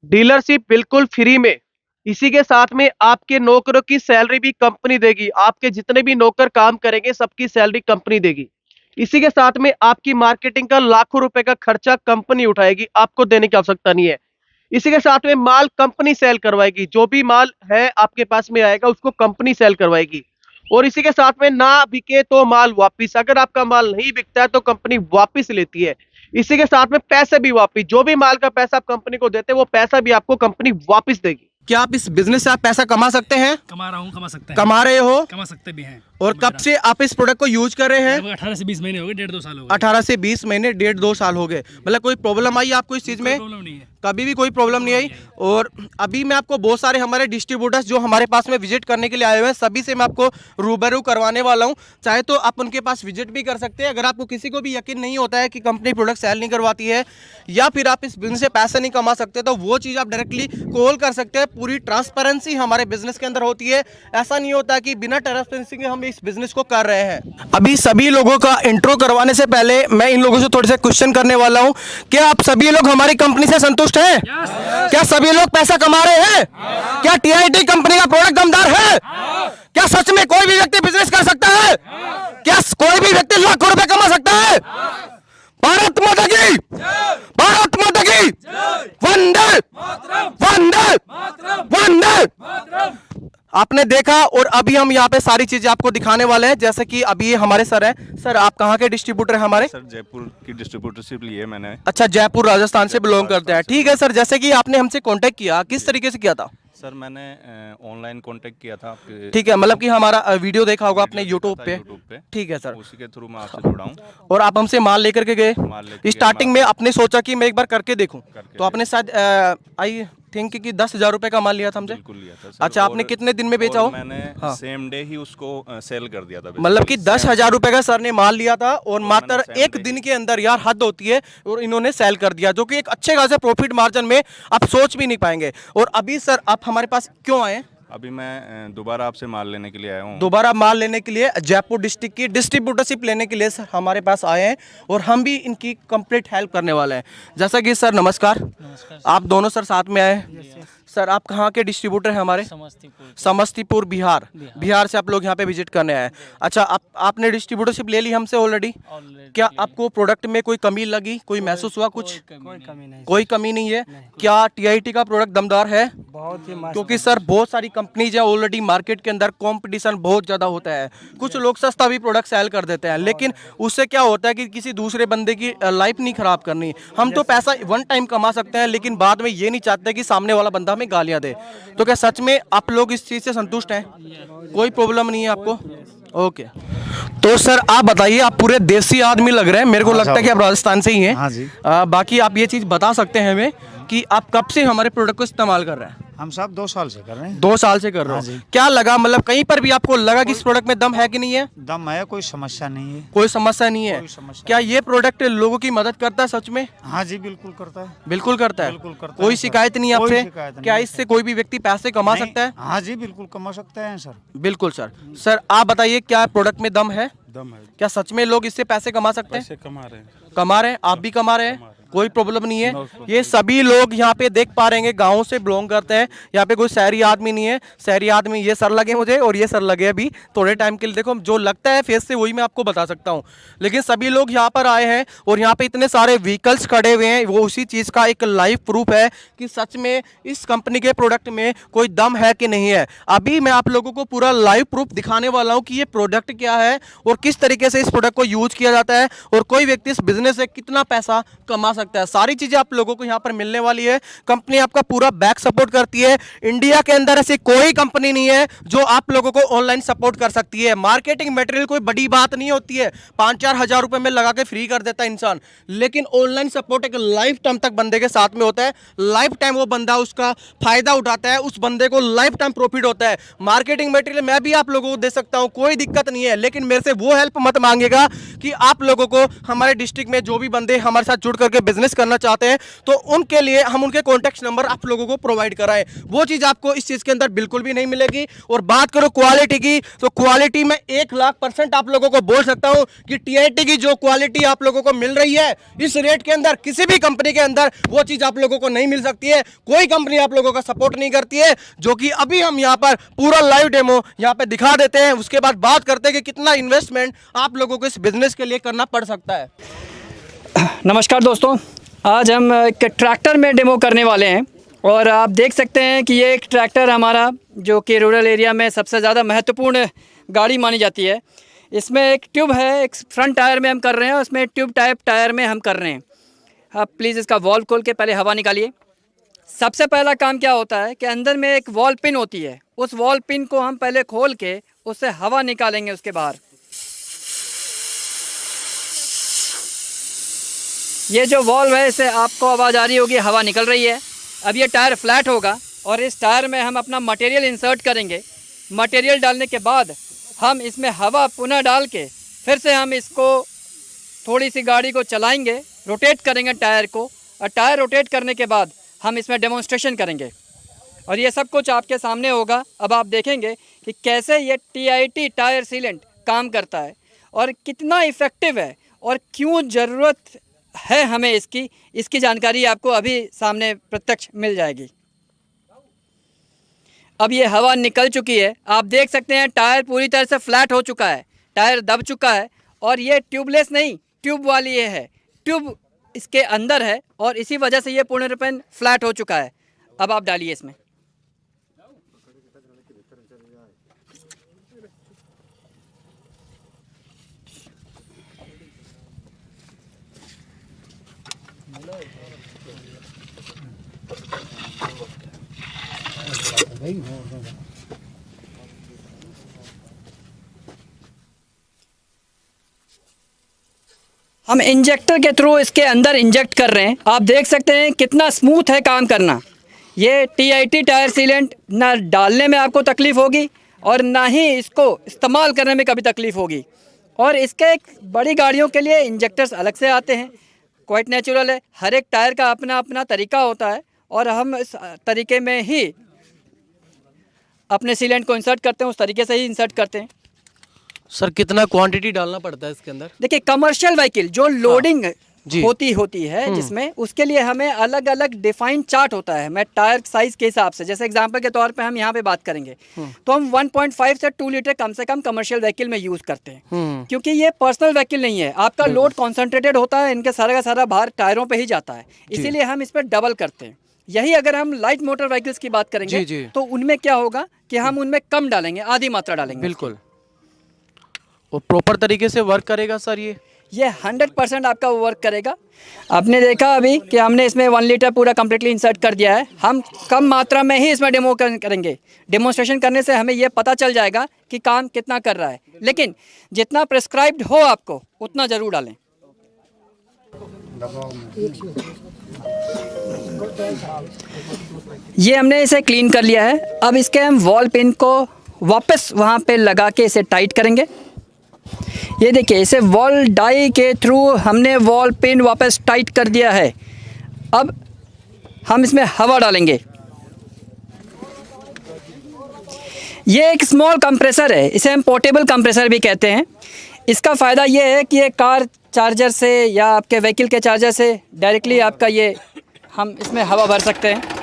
Dealership बिल्कुल free में। इसी के साथ में आपके नौकरों की सैलरी भी कंपनी देगी, आपके जितने भी नौकर काम करेंगे सबकी सैलरी कंपनी देगी। इसी के साथ में आपकी मार्केटिंग का लाखों रुपए का खर्चा कंपनी उठाएगी, आपको देने की आवश्यकता नहीं है। इसी के साथ में माल कंपनी सेल करवाएगी, जो भी माल है आपके पास में आएगा उसको कंपनी सेल करवाएगी। और इसी के साथ में ना बिके तो माल वापिस, अगर आपका माल नहीं बिकता है तो कंपनी वापिस लेती है। इसी के साथ में पैसे भी वापिस, जो भी माल का पैसा आप कंपनी को देते हैं वो पैसा भी आपको कंपनी वापिस देगी। क्या आप इस बिजनेस से आप पैसा कमा सकते हैं? कमा रहा हूँ, कमा सकते हैं। कमा रहे हो? कमा सकते भी हैं। और कब से आप इस प्रोडक्ट को यूज कर रहे हैं? 18 से 20 महीने हो गए, 1.5-2 साल हो गए। 18 से 20 महीने, 1.5-2 साल हो गए। मतलब कोई प्रॉब्लम आई आपको इस चीज में? प्रॉब्लम नहीं है, कभी भी कोई प्रॉब्लम नहीं आई। और अभी मैं आपको बहुत सारे हमारे डिस्ट्रीब्यूटर्स जो हमारे पास में विजिट करने के लिए आए हुए हैं, सभी से मैं आपको रूबरू करवाने वाला हूं। चाहे तो आप उनके पास विजिट भी कर सकते हैं। अगर आपको किसी को भी यकीन नहीं होता है कि कंपनी प्रोडक्ट सेल नहीं करवाती है या फिर आप इस बिजनेस से पैसे नहीं कमा सकते, तो वो चीज़ आप डायरेक्टली कॉल कर सकते हैं। पूरी ट्रांसपेरेंसी हमारे बिजनेस के अंदर होती है। ऐसा नहीं होता कि बिना ट्रांसपेरेंसी के हम इस बिजनेस को कर रहे हैं। अभी सभी लोगों का इंट्रो करवाने से पहले मैं इन लोगों से थोड़े से क्वेश्चन करने वाला हूं। क्या आप सभी लोग हमारी कंपनी से संतुष्ट हैं? क्या सभी लोग पैसा कमा रहे हैं? क्या टीआईटी कंपनी का प्रोडक्ट दमदार है? क्या सच में कोई भी व्यक्ति बिजनेस कर सकता है? क्या कोई भी व्यक्ति लाखों रुपए कमा सकता है? भारत माता की, भारत माता की, वंदे वंदे वंदे। आपने देखा। और अभी हम यहाँ पे सारी चीजें आपको दिखाने वाले हैं, जैसे कि अभी ये हमारे सर हैं। सर आप कहाँ के डिस्ट्रीब्यूटर हैं हमारे? सर जयपुर की डिस्ट्रीब्यूटरशिप ली है मैंने। अच्छा, जयपुर राजस्थान से बिलोंग करते हैं। ठीक है सर, जैसे कि आपने हमसे कांटेक्ट किया, किस तरीके से किया था? सर मैंने ऑनलाइन कांटेक्ट किया था आपके। ठीक है, मतलब कि हमारा वीडियो देखा होगा आपने यूट्यूब पे। ठीक है सर, उसी के थ्रू मैं आपसे जुड़ा हूँ। और आप हमसे माल लेकर के गए। माल लेके स्टार्टिंग में आपने सोचा कि मैं एक बार करके देखूं, करके तो आपने शायद आई थिंक कि 10,000 रुपए का माल लिया था हमसे। बिल्कुल लिया था सर। अच्छा, आपने कितने दिन में बेचा हो? मैंने हाँ। सेम डे ही उसको सेल कर दिया था। मतलब कि 10,000 रुपए का सर ने माल लिया था और मात्र मैंने एक दिन के अंदर, यार हद होती है, और इन्होंने सेल कर दिया, जो कि एक अच्छे खासे प्रॉफिट मार्जिन में आप सोच भी नहीं पाएंगे। और अभी सर आप हमारे पास क्यों आए? अभी मैं दोबारा आपसे माल लेने के लिए आया हूँ। दोबारा माल लेने के लिए, जयपुर डिस्ट्रिक्ट की डिस्ट्रीब्यूटरशिप लेने के लिए सर हमारे पास आए हैं, और हम भी इनकी कंप्लीट हेल्प करने वाले हैं। जैसा कि सर नमस्कार, आप दोनों सर साथ में आए। सर आप कहाँ के डिस्ट्रीब्यूटर हैं हमारे? समस्तीपुर बिहार। बिहार से आप लोग यहाँ पे विजिट करने आए। अच्छा, आपने डिस्ट्रीब्यूटरशिप ले ली हमसे ऑलरेडी। क्या आपको प्रोडक्ट में कोई कमी लगी, कोई महसूस हुआ कुछ? कोई कमी नहीं है। क्या टीआईटी का प्रोडक्ट दमदार है? बहुत ही मस्त। क्योंकि सर बहुत सारी कंपनीज है ऑलरेडी, मार्केट के अंदर कंपटीशन बहुत ज़्यादा होता है। कुछ लोग सस्ता भी प्रोडक्ट सेल कर देते हैं, लेकिन उससे क्या होता है कि किसी दूसरे बंदे की लाइफ नहीं खराब करनी। हम तो पैसा वन टाइम कमा सकते हैं, लेकिन बाद में ये नहीं चाहते कि सामने वाला बंदा हमें गालियां दे। तो क्या सच में आप लोग इस चीज़ से संतुष्ट हैं? कोई प्रॉब्लम नहीं है आपको? ओके। तो सर आप बताइए, आप पूरे देसी आदमी लग रहे हैं, मेरे को लगता है कि आप राजस्थान से ही हैं। हाँ जी। बाकी आप ये चीज़ बता सकते हैं हमें कि आप कब से हमारे प्रोडक्ट को इस्तेमाल कर रहे हैं? हम सब 2 साल से कर रहे हैं। 2 साल से कर रहे हाँ हो। जी। क्या लगा, मतलब कहीं पर भी आपको लगा कि इस प्रोडक्ट में दम है कि नहीं है? दम है, कोई समस्या नहीं है। कोई समस्या नहीं है। कोई समस्या क्या ये प्रोडक्ट लोगों की मदद करता है सच में? हाँ जी, बिल्कुल करता है। बिल्कुल करता है। बिल्कुल करता कोई है सर। शिकायत नहीं है कोई आपसे? शिकायत नहीं क्या है इससे कोई भी व्यक्ति पैसे कमा नहीं। सकता है? हाँ जी, बिल्कुल कमा सकते हैं सर। बिल्कुल सर। सर आप बताइए, क्या प्रोडक्ट में दम है? दम है। क्या सच में लोग इससे पैसे कमा सकते हैं? पैसे कमा रहे हैं। कमा रहे हैं, आप भी कमा रहे हैं, कोई प्रॉब्लम नहीं है। ये सभी लोग यहाँ पे देख पा रहे हैं, गाँव से बिलोंग करते हैं। यहाँ पे कोई शहरी आदमी नहीं है। शहरी आदमी ये सर लगे मुझे, और ये सर लगे अभी थोड़े टाइम के लिए। देखो जो लगता है फेस से वही मैं आपको बता सकता हूँ, लेकिन सभी लोग यहाँ पर आए हैं और यहाँ पे इतने सारे व्हीकल्स खड़े हुए हैं, वो उसी चीज़ का एक लाइव प्रूफ है कि सच में इस कंपनी के प्रोडक्ट में कोई दम है कि नहीं है। अभी मैं आप लोगों को पूरा लाइव प्रूफ दिखाने वाला हूँ कि ये प्रोडक्ट क्या है और किस तरीके से इस प्रोडक्ट को यूज किया जाता है, और कोई व्यक्ति इस बिजनेस से कितना पैसा कमा सकता है। सारी चीजें आप लोगों को यहाँ पर मिलने वाली है। कंपनी आपका पूरा बैक सपोर्ट करती है। इंडिया के अंदर ऐसी कोई कंपनी नहीं है जो आप लोगों को ऑनलाइन सपोर्ट कर सकती है। मार्केटिंग मटेरियल कोई बड़ी बात नहीं होती है, 5-4 हज़ार रुपए में लगा के फ्री कर देता है इंसान, लेकिन ऑनलाइन सपोर्ट एक लाइफ टाइम तक बंदे के साथ में होता है। लाइफ टाइम वो बंदा उसका फायदा उठाता है, उस बंदे को लाइफ टाइम प्रॉफिट होता है। मार्केटिंग मटेरियल मैं भी आप लोगों को दे सकता हूं, कोई दिक्कत नहीं है, लेकिन मेरे से वो हेल्प मत मांगेगा कि आप लोगों को हमारे डिस्ट्रिक्ट में जो भी बंदे हमारे साथ जुड़ करके बिजनेस करना चाहते हैं तो उनके लिए हम उनके कॉन्टैक्ट नंबर आप लोगों को प्रोवाइड कराएं। वो चीज़ आपको इस चीज़ के अंदर बिल्कुल भी नहीं मिलेगी। और बात करो क्वालिटी की, तो क्वालिटी में 1,00,000% आप लोगों को बोल सकता हूं कि TIT की जो क्वालिटी आप लोगों को मिल रही है इस रेट के अंदर किसी भी कंपनी के अंदर वो चीज़ आप लोगों को नहीं मिल सकती है। कोई कंपनी आप लोगों का सपोर्ट नहीं करती है, जो कि अभी हम यहाँ पर पूरा लाइव डेमो यहाँ पे दिखा देते हैं। उसके बाद बात करते हैं कि कितना इन्वेस्टमेंट आप लोगों को इस बिजनेस के लिए करना पड़ सकता है। नमस्कार दोस्तों, आज हम एक ट्रैक्टर में डेमो करने वाले हैं और आप देख सकते हैं कि ये एक ट्रैक्टर हमारा जो कि रूरल एरिया में सबसे ज़्यादा महत्वपूर्ण गाड़ी मानी जाती है। इसमें एक ट्यूब है, एक फ्रंट टायर में हम कर रहे हैं, उसमें ट्यूब टाइप टायर में हम कर रहे हैं। आप प्लीज़ इसका वॉल्व खोल के पहले हवा निकालिए। सबसे पहला काम क्या होता है कि अंदर में एक वॉल पिन होती है, उस वॉल पिन को हम पहले खोल के उससे हवा निकालेंगे। उसके बाहर ये जो वॉल्व है इससे आपको आवाज़ आ रही होगी, हवा निकल रही है। अब ये टायर फ्लैट होगा और इस टायर में हम अपना मटेरियल इंसर्ट करेंगे। मटेरियल डालने के बाद हम इसमें हवा पुनः डाल के फिर से हम इसको थोड़ी सी गाड़ी को चलाएंगे, रोटेट करेंगे टायर को, और टायर रोटेट करने के बाद हम इसमें डेमोन्स्ट्रेशन करेंगे और ये सब कुछ आपके सामने होगा। अब आप देखेंगे कि कैसे ये TIT टायर सीलेंट काम करता है और कितना इफ़ेक्टिव है और क्यों ज़रूरत है हमें इसकी जानकारी आपको अभी सामने प्रत्यक्ष मिल जाएगी। अब ये हवा निकल चुकी है, आप देख सकते हैं टायर पूरी तरह से फ्लैट हो चुका है, टायर दब चुका है और ये ट्यूबलेस नहीं ट्यूब वाली ये है, ट्यूब इसके अंदर है और इसी वजह से ये पूर्ण रूपेण फ्लैट हो चुका है। अब आप डालिए इसमें। हम इंजेक्टर के थ्रू इसके अंदर इंजेक्ट कर रहे हैं। आप देख सकते हैं कितना स्मूथ है काम करना। ये TIT टायर सीलेंट ना डालने में आपको तकलीफ़ होगी और ना ही इसको इस्तेमाल करने में कभी तकलीफ़ होगी। और इसके एक बड़ी गाड़ियों के लिए इंजेक्टर्स अलग से आते हैं, क्वाइट नेचुरल है। हर एक टायर का अपना अपना तरीका होता है और हम इस तरीके में ही अपने सीलेंट को इंसर्ट करते हैं, उस तरीके से ही इंसर्ट करते हैं। सर कितना क्वांटिटी डालना पड़ता है इसके अंदर? देखिए, कमर्शियल व्हीकल जो लोडिंग जी। होती है जिसमें, उसके लिए हमें अलग अलग डिफाइंड चार्ट होता है। मैं टायर साइज़ के हिसाब से, जैसे एग्जांपल के तौर पे हम यहाँ पे बात करेंगे तो हम 1.5 से 2 लीटर कम से कम कमर्शियल व्हीकल में यूज़ करते हैं, क्योंकि ये पर्सनल व्हीकल नहीं है। आपका लोड कॉन्सेंट्रेटेड होता है, इनके सारा का सारा भार टायरों पर ही जाता है, इसीलिए हम इस पर डबल करते हैं। यही अगर हम लाइट मोटर व्हीकल्स की बात करेंगे जी। तो उनमें क्या होगा कि हम उनमें कम डालेंगे, आधी मात्रा डालेंगे। बिल्कुल। और प्रॉपर तरीके से वर्क करेगा सर ये 100% आपका वर्क करेगा। आपने देखा अभी कि हमने इसमें 1 लीटर पूरा कम्प्लीटली इंसर्ट कर दिया है। हम कम मात्रा में ही इसमें डेमो करेंगे। डेमोन्स्ट्रेशन करने से हमें ये पता चल जाएगा कि काम कितना कर रहा है, लेकिन जितना प्रिस्क्राइब्ड हो आपको उतना ज़रूर डालें। ये हमने इसे क्लीन कर लिया है। अब इसके हम वॉल पिन को वापस वहाँ पे लगा के इसे टाइट करेंगे। ये देखिए, इसे वॉल डाई के थ्रू हमने वॉल पिन वापस टाइट कर दिया है। अब हम इसमें हवा डालेंगे। ये एक स्मॉल कंप्रेसर है, इसे हम पोर्टेबल कंप्रेसर भी कहते हैं। इसका फ़ायदा ये है कि ये कार चार्जर से या आपके व्हीकल के चार्जर से डायरेक्टली आपका ये हम इसमें हवा भर सकते हैं।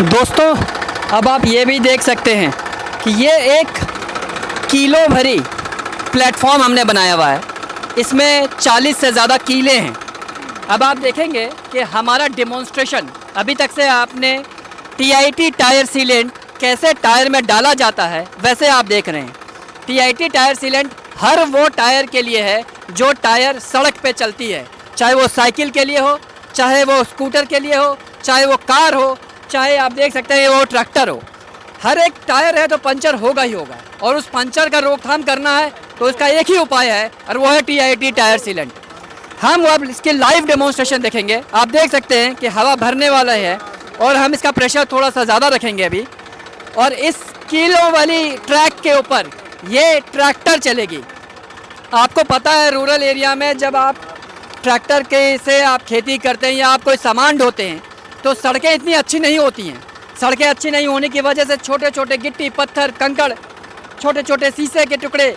दोस्तों, अब आप ये भी देख सकते हैं कि ये 1 किलो भरी प्लेटफॉर्म हमने बनाया हुआ है। इसमें 40 से ज़्यादा कीले हैं। अब आप देखेंगे कि हमारा डेमोन्स्ट्रेशन, अभी तक से आपने TIT टायर सीलेंट कैसे टायर में डाला जाता है वैसे आप देख रहे हैं। TIT टायर सीलेंट हर वो टायर के लिए है जो टायर सड़क पे चलती है, चाहे वो साइकिल के लिए हो, चाहे वो स्कूटर के लिए हो, चाहे वो कार हो, चाहे आप देख सकते हैं वो ट्रैक्टर हो। हर एक टायर है तो पंचर होगा ही होगा, और उस पंचर का रोकथाम करना है तो इसका एक ही उपाय है और वो है TIT टायर सीलेंट। हम अब इसके लाइव डेमोन्स्ट्रेशन देखेंगे। आप देख सकते हैं कि हवा भरने वाला है और हम इसका प्रेशर थोड़ा सा ज़्यादा रखेंगे अभी, और इस कीलों वाली ट्रैक के ऊपर ये ट्रैक्टर चलेगी। आपको पता है रूरल एरिया में जब आप ट्रैक्टर के से आप खेती करते हैं या आप कोई सामान ढोते हैं तो सड़कें इतनी अच्छी नहीं होती हैं। सड़कें अच्छी नहीं होने की वजह से छोटे छोटे गिट्टी, पत्थर, कंकड़, छोटे छोटे शीशे के टुकड़े,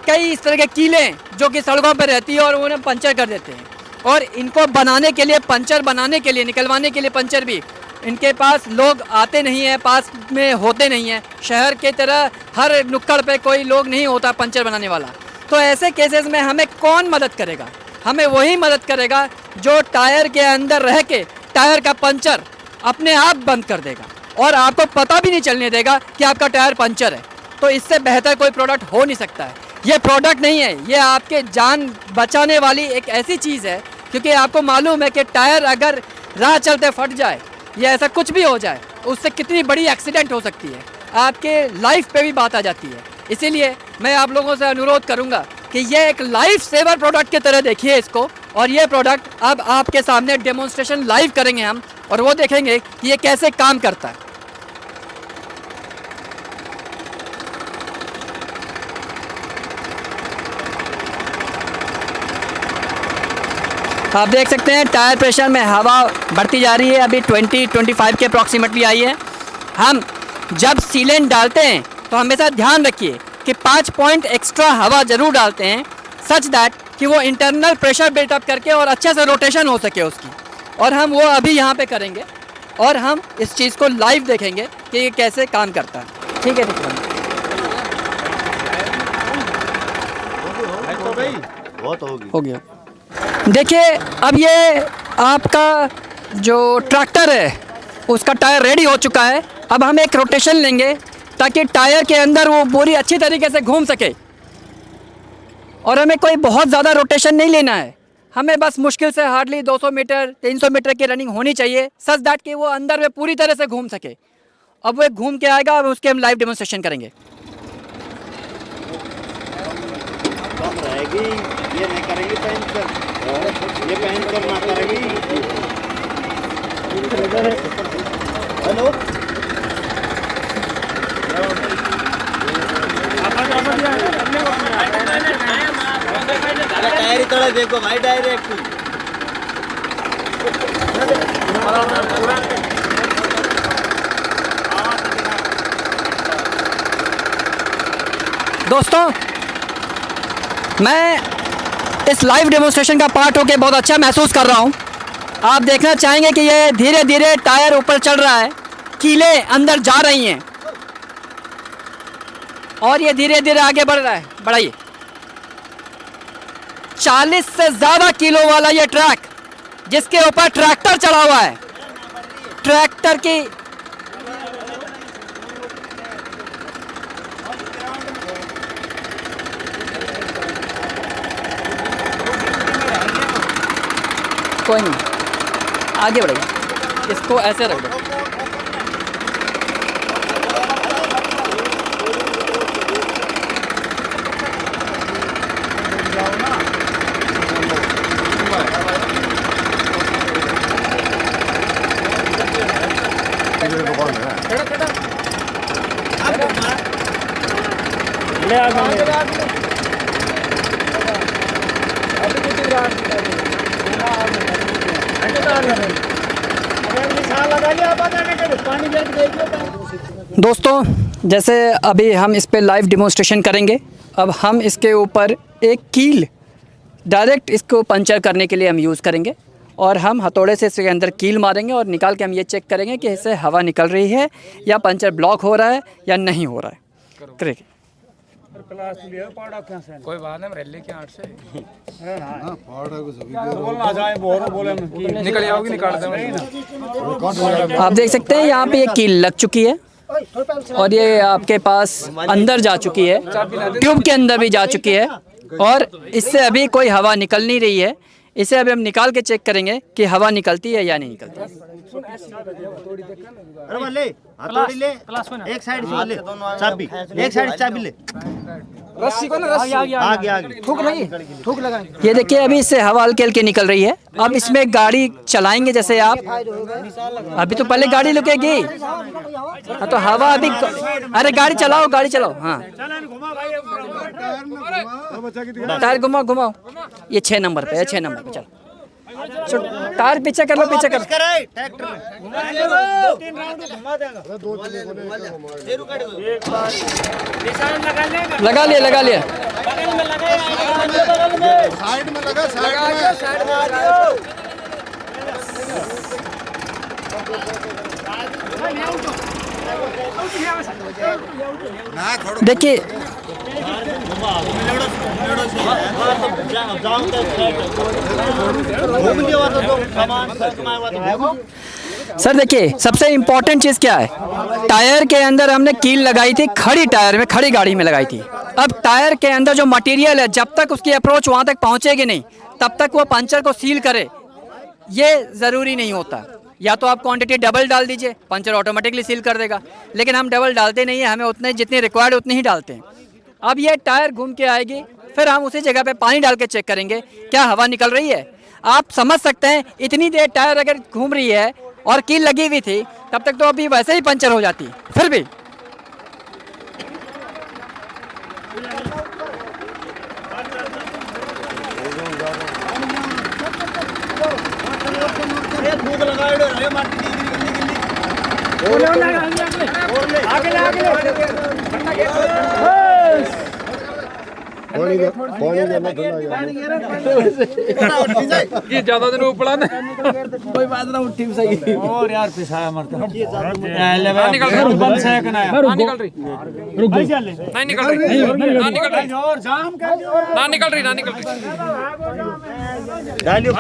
कई इस तरह के कीले जो कि सड़कों पर रहती है और उन्हें पंचर कर देते हैं। और इनको बनाने के लिए, पंचर बनाने के लिए, निकलवाने के लिए पंचर भी इनके पास लोग आते नहीं हैं, पास में होते नहीं हैं। शहर के तरह हर नुक्कड़ पे कोई लोग नहीं होता पंचर बनाने वाला। तो ऐसे केसेस में हमें कौन मदद करेगा? हमें वही मदद करेगा जो टायर के अंदर रह के टायर का पंचर अपने आप बंद कर देगा और आपको पता भी नहीं चलने देगा कि आपका टायर पंचर है। तो इससे बेहतर कोई प्रोडक्ट हो नहीं सकता है। ये प्रोडक्ट नहीं है, ये आपके जान बचाने वाली एक ऐसी चीज़ है, क्योंकि आपको मालूम है कि टायर अगर राह चलते फट जाए या ऐसा कुछ भी हो जाए उससे कितनी बड़ी एक्सीडेंट हो सकती है, आपके लाइफ पे भी बात आ जाती है। इसीलिए मैं आप लोगों से अनुरोध करूंगा कि ये एक लाइफ सेवर प्रोडक्ट की तरह देखिए इसको, और ये प्रोडक्ट अब आपके सामने डेमोन्स्ट्रेशन लाइव करेंगे हम, और वो देखेंगे कि ये कैसे काम करता है। आप देख सकते हैं टायर प्रेशर में हवा बढ़ती जा रही है, अभी 20-25 के अप्रॉक्सीमेटली आई है। हम जब सीलेंट डालते हैं तो हमेशा ध्यान रखिए कि 5 पॉइंट एक्स्ट्रा हवा ज़रूर डालते हैं, सच दैट कि वो इंटरनल प्रेशर बिल्टअप करके और अच्छे से रोटेशन हो सके उसकी। और हम वो अभी यहाँ पे करेंगे और हम इस चीज़ को लाइव देखेंगे कि ये कैसे काम करता है। ठीक है, ठीक है, हो गया। देखिए अब ये आपका जो ट्रैक्टर है उसका टायर रेडी हो चुका है। अब हम एक रोटेशन लेंगे ताकि टायर के अंदर वो बोरी अच्छी तरीके से घूम सके, और हमें कोई बहुत ज़्यादा रोटेशन नहीं लेना है। हमें बस मुश्किल से हार्डली 200 मीटर 300 मीटर की रनिंग होनी चाहिए, सच दैट कि वो अंदर में पूरी तरह से घूम सके। अब वो घूम के आएगा, अब उसके हम लाइव डेमोन्स्ट्रेशन करेंगे। ये नहीं करेंगे ये पहन कर ना करेंगी। हेलो टायर थोड़ा देखो भाई, डायरेक्ट दोस्तों, मैं इस लाइव डेमोन्स्ट्रेशन का पार्ट होके बहुत अच्छा महसूस कर रहा हूँ। आप देखना चाहेंगे कि ये धीरे धीरे टायर ऊपर चढ़ रहा है, कीलें अंदर जा रही हैं और ये धीरे धीरे आगे बढ़ रहा है। बढ़ाइए। 40 से ज़्यादा किलो वाला ये ट्रक जिसके ऊपर ट्रैक्टर चढ़ा हुआ है, ट्रैक्टर की कोई नहीं, आगे बढ़ेगा, इसको ऐसे रख दो। दोस्तों, जैसे अभी हम इस पे लाइव डेमोन्स्ट्रेशन करेंगे। अब हम इसके ऊपर एक कील डायरेक्ट इसको पंचर करने के लिए हम यूज़ करेंगे, और हम हथौड़े से इसके अंदर कील मारेंगे और निकाल के हम ये चेक करेंगे कि इससे हवा निकल रही है या पंचर ब्लॉक हो रहा है या नहीं हो रहा है। करेंगे। कोई बात नहीं, रैली के आठ से निकल जाओगी, निकाल दो। आप देख सकते हैं यहाँ पे ये कील लग चुकी है और ये आपके पास अंदर जा चुकी है, ट्यूब के अंदर भी जा चुकी है, और इससे अभी कोई हवा निकल नहीं रही है। इसे अभी हम निकाल के चेक करेंगे कि हवा निकलती है या नहीं निकलती। अरे ले हथौड़ी ले, एक साइड से ले चाबी, एक साइड चाबी ले, रस्सी को ना रस्सी आगे ठोक लगा। ये देखिए अभी इससे हवा हल्के हल्के निकल रही है। अब इसमें गाड़ी चलाएंगे जैसे आप, अभी तो पहले गाड़ी रुकेगी। हाँ तो हवा अभी, अरे गाड़ी चलाओ हाँ टायर घुमाओ घुमाओ। ये 6 नंबर पे है, 6 नंबर पे चलो टायर पीछे कर लो, पीछे कर लगा लिया साइड में लगा, साइड में देखिए सर, देखिए सबसे इम्पोर्टेंट चीज़ क्या है, टायर के अंदर हमने कील लगाई थी, खड़ी टायर में, खड़ी गाड़ी में लगाई थी। अब टायर के अंदर जो मटेरियल है, जब तक उसकी अप्रोच वहाँ तक पहुँचेगी नहीं, तब तक वो पंचर को सील करे, ये ज़रूरी नहीं होता। या तो आप क्वांटिटी डबल डाल दीजिए, पंचर ऑटोमेटिकली सील कर देगा, लेकिन हम डबल डालते नहीं है, हमें उतने जितनी रिक्वायर्ड उतनी ही डालते हैं। अब ये टायर घूम के आएगी, फिर हम उसी जगह पे पानी डाल के चेक करेंगे क्या हवा निकल रही है। आप समझ सकते हैं इतनी देर टायर अगर घूम रही है और कील लगी हुई थी, तब तक तो अभी वैसे ही पंचर हो जाती, फिर भी ये ज्यादा दिन ऊपर ना कोई बात ना, उठी सही और यार पिसाया मरता निकल रही, बंद से कना है, ना निकल रही, रुक जा, नहीं निकल रही, ना निकल रही, और जाम कर दो, ना निकल रही, ना निकल रही, डालियो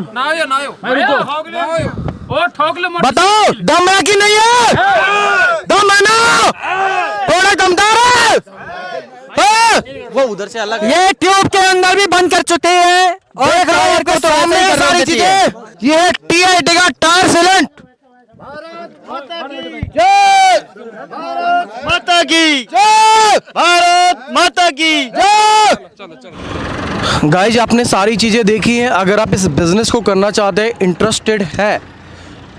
ना आयो ओ ठोक लो। बताओ दम है कि नहीं है? दम है ना? थोड़ा दमदार है? वो उधर से अलग, ये ट्यूब के अंदर भी बंद कर चुके हैं और एक टायर को तो सामने ये सारी चीजें, ये टीआई का टायर सीलेंट। जय माता की, जय भारत माता की जय। गाइज आपने सारी चीजें देखी हैं। अगर आप इस बिजनेस को करना चाहते हैं, इंटरेस्टेड है,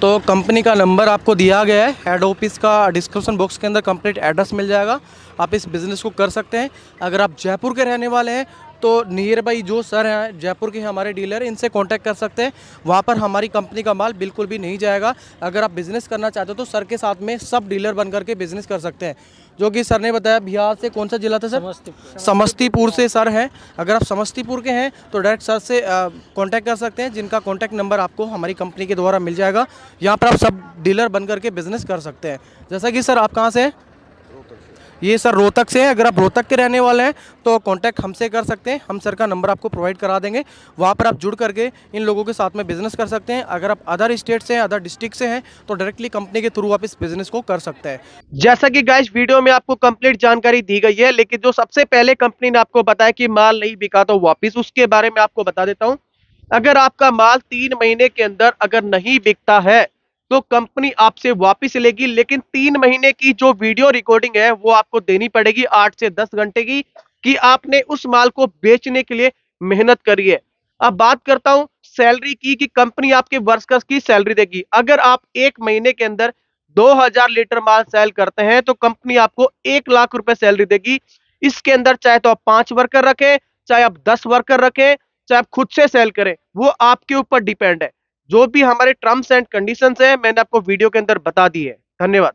तो कंपनी का नंबर आपको दिया गया है, हेड ऑफिस का डिस्क्रिप्शन बॉक्स के अंदर कंप्लीट एड्रेस मिल जाएगा। आप इस बिज़नेस को कर सकते हैं। अगर आप जयपुर के रहने वाले हैं तो नियर बाई जो सर हैं जयपुर के हमारे डीलर, इनसे कांटेक्ट कर सकते हैं। वहाँ पर हमारी कंपनी का माल बिल्कुल भी नहीं जाएगा। अगर आप बिज़नेस करना चाहते हो तो सर के साथ में सब डीलर बन करके बिज़नेस कर सकते हैं। जो कि सर ने बताया, बिहार से कौन सा जिला था सर? समस्तीपुर से सर हैं। अगर आप समस्तीपुर के हैं तो डायरेक्ट सर से कांटेक्ट कर सकते हैं, जिनका कांटेक्ट नंबर आपको हमारी कंपनी के द्वारा मिल जाएगा। यहाँ पर आप सब डीलर बन करके बिज़नेस कर सकते हैं। जैसा कि सर आप कहाँ से हैं? ये सर रोहतक से हैं। अगर आप रोहतक के रहने वाले हैं तो कांटेक्ट हमसे कर सकते हैं। हम सर का नंबर आपको प्रोवाइड करा देंगे। वहाँ पर आप जुड़ करके इन लोगों के साथ में बिज़नेस कर सकते हैं। अगर आप अदर स्टेट से हैं, अदर डिस्ट्रिक्ट से हैं, तो डायरेक्टली कंपनी के थ्रू आप इस बिज़नेस को कर सकते हैं। जैसा कि गाइस वीडियो में आपको कंप्लीट जानकारी दी गई है, लेकिन जो सबसे पहले कंपनी ने आपको बताया कि माल नहीं बिका तो वापिस, उसके बारे में आपको बता देता हूँ। अगर आपका माल 3 महीने के अंदर अगर नहीं बिकता है तो कंपनी आपसे वापस लेगी, लेकिन 3 महीने की जो वीडियो रिकॉर्डिंग है वो आपको देनी पड़ेगी 8 से 10 घंटे की, कि आपने उस माल को बेचने के लिए मेहनत करी है। अब बात करता हूं सैलरी की, कि कंपनी आपके वर्कर्स की सैलरी देगी। अगर आप 1 महीने के अंदर 2000 लीटर माल सेल करते हैं तो कंपनी आपको 1 लाख रुपए सैलरी देगी। इसके अंदर चाहे तो आप 5 वर्कर रखें, चाहे आप 10 वर्कर रखें, चाहे आप खुद से सेल करें, वो आपके ऊपर डिपेंड है। जो भी हमारे टर्म्स एंड कंडीशंस है मैंने आपको वीडियो के अंदर बता दी है। धन्यवाद।